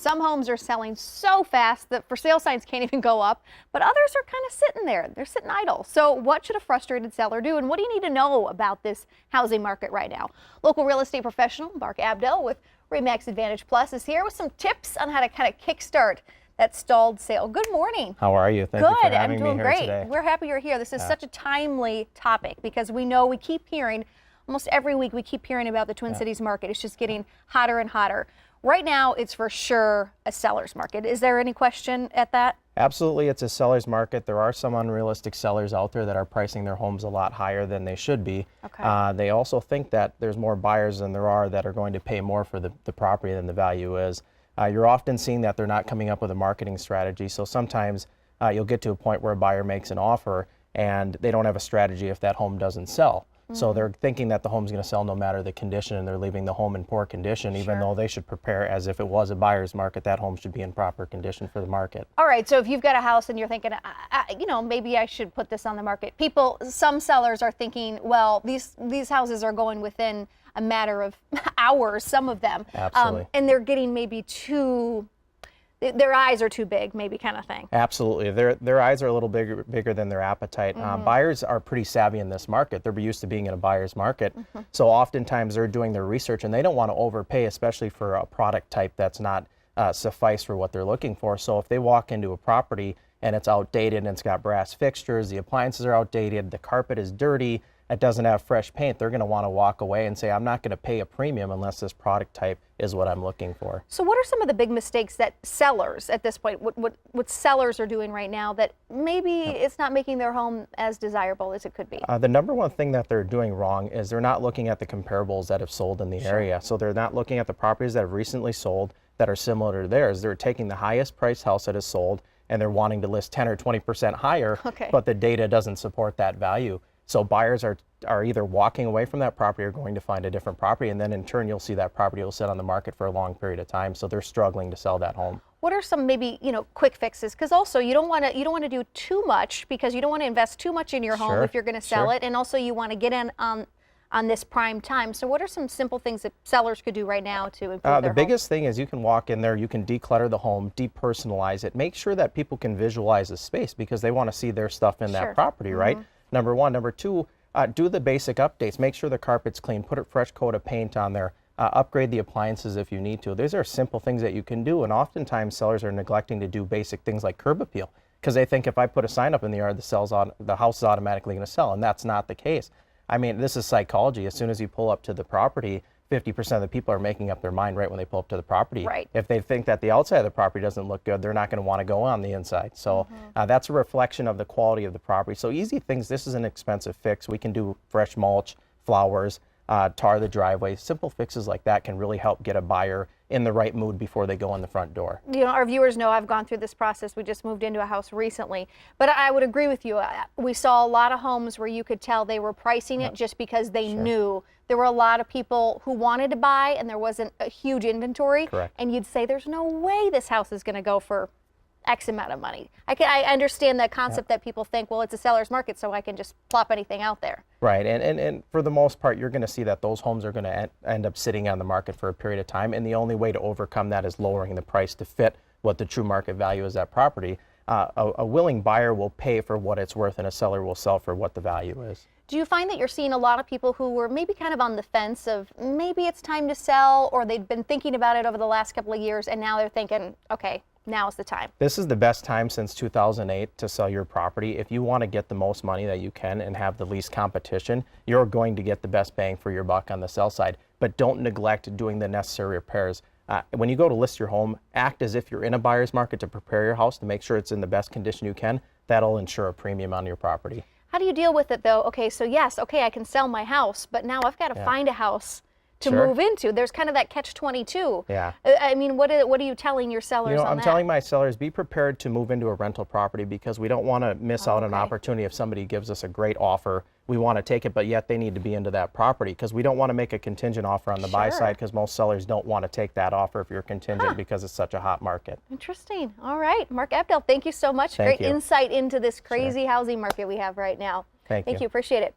Some homes are selling so fast that for sale signs can't even go up, but others are kind of sitting there. They're sitting idle. So what should a frustrated seller do, and what do you need to know about this housing market right now? Local real estate professional Mark Abdel with REMAX Advantage Plus is here with some tips on how to kind of kickstart that stalled sale. Good morning. How are you? Thank you for having me here great. today. We're happy you're here. This is such a timely topic because we know we keep hearing, almost every week we keep hearing about the Twin Cities market. It's just getting hotter and hotter. Right now, it's for sure a seller's market. Is there any question at that? Absolutely, it's a seller's market. There are some unrealistic sellers out there that are pricing their homes a lot higher than they should be. Okay. They also think that there's more buyers than there are that are going to pay more for the property than the value is. You're often seeing that they're not coming up with a marketing strategy. So sometimes you'll get to a point where a buyer makes an offer and they don't have a strategy if that home doesn't sell. So they're thinking that the home's going to sell no matter the condition, and they're leaving the home in poor condition, even though they should prepare as if it was a buyer's market. That home should be in proper condition for the market. All right, so if you've got a house and you're thinking, you know, maybe I should put this on the market. Some sellers are thinking, well, these houses are going within a matter of hours, some of them. Absolutely. And they're getting maybe their eyes are too big, maybe kind of thing. Absolutely. Their eyes are a little bigger than their appetite. Buyers are pretty savvy in this market. They're used to being in a buyer's market. So oftentimes they're doing their research and they don't want to overpay, especially for a product type that's not suffice for what they're looking for. So if they walk into a property and it's outdated and it's got brass fixtures, the appliances are outdated, the carpet is dirty, it doesn't have fresh paint, they're going to want to walk away and say, I'm not going to pay a premium unless this product type is what I'm looking for. So what are some of the big mistakes that sellers at this point, what sellers are doing right now that maybe it's not making their home as desirable as it could be? The number one thing that they're doing wrong is they're not looking at the comparables that have sold in the area. So they're not looking at the properties that have recently sold that are similar to theirs. They're taking the highest priced house that has sold and they're wanting to list 10 or 20% higher, but the data doesn't support that value. So buyers are either walking away from that property or going to find a different property, and then in turn you'll see that property will sit on the market for a long period of time. So they're struggling to sell that home. What are some maybe quick fixes? Because also you don't want to do too much because you don't want to invest too much in your home if you're going to sell it, and also you want to get in on this prime time. So what are some simple things that sellers could do right now to improve their The biggest thing is you can walk in there, you can declutter the home, depersonalize it, make sure that people can visualize the space because they want to see their stuff in that property, right? Number one. Number two, do the basic updates. Make sure the carpet's clean, put a fresh coat of paint on there, upgrade the appliances if you need to. These are simple things that you can do, and oftentimes sellers are neglecting to do basic things like curb appeal because they think if I put a sign up in the yard, the house is automatically going to sell, and that's not the case. I mean, this is psychology. As soon as you pull up to the property, 50% of the people are making up their mind right when they pull up to the property. If they think that the outside of the property doesn't look good, they're not going to want to go on the inside. So that's a reflection of the quality of the property. So easy things. This is an expensive fix. We can do fresh mulch, flowers, tar the driveway. Simple fixes like that can really help get a buyer in the right mood before they go in the front door. You know, our viewers know I've gone through this process. We just moved into a house recently, but I would agree with you. We saw a lot of homes where you could tell they were pricing it just because they knew there were a lot of people who wanted to buy and there wasn't a huge inventory. And you'd say, there's no way this house is going to go for X amount of money. I understand that concept that people think, well, it's a seller's market, so I can just plop anything out there. Right, and for the most part, you're going to see that those homes are going to end up sitting on the market for a period of time, and the only way to overcome that is lowering the price to fit what the true market value is of that property. A willing buyer will pay for what it's worth, and a seller will sell for what the value is. Do you find that you're seeing a lot of people who were maybe kind of on the fence of maybe it's time to sell, or they've been thinking about it over the last couple of years, and now they're thinking, okay, now is the time? This is the best time since 2008 to sell your property. If you want to get the most money that you can and have the least competition, you're going to get the best bang for your buck on the sell side. But don't neglect doing the necessary repairs. When you go to list your home, act as if you're in a buyer's market to prepare your house to make sure it's in the best condition you can. That'll ensure a premium on your property. How do you deal with it though? Okay, so yes, okay, I can sell my house, but now I've got to find a house to move into. There's kind of that catch-22. I mean, what are you telling your sellers on that? I'm telling my sellers, be prepared to move into a rental property because we don't want to miss out on an opportunity. If somebody gives us a great offer, we want to take it, but yet they need to be into that property because we don't want to make a contingent offer on the buy side because most sellers don't want to take that offer if you're contingent because it's such a hot market. Interesting. All right. Mark Abdel, thank you so much. Great insight into this crazy housing market we have right now. Thank you. Appreciate it.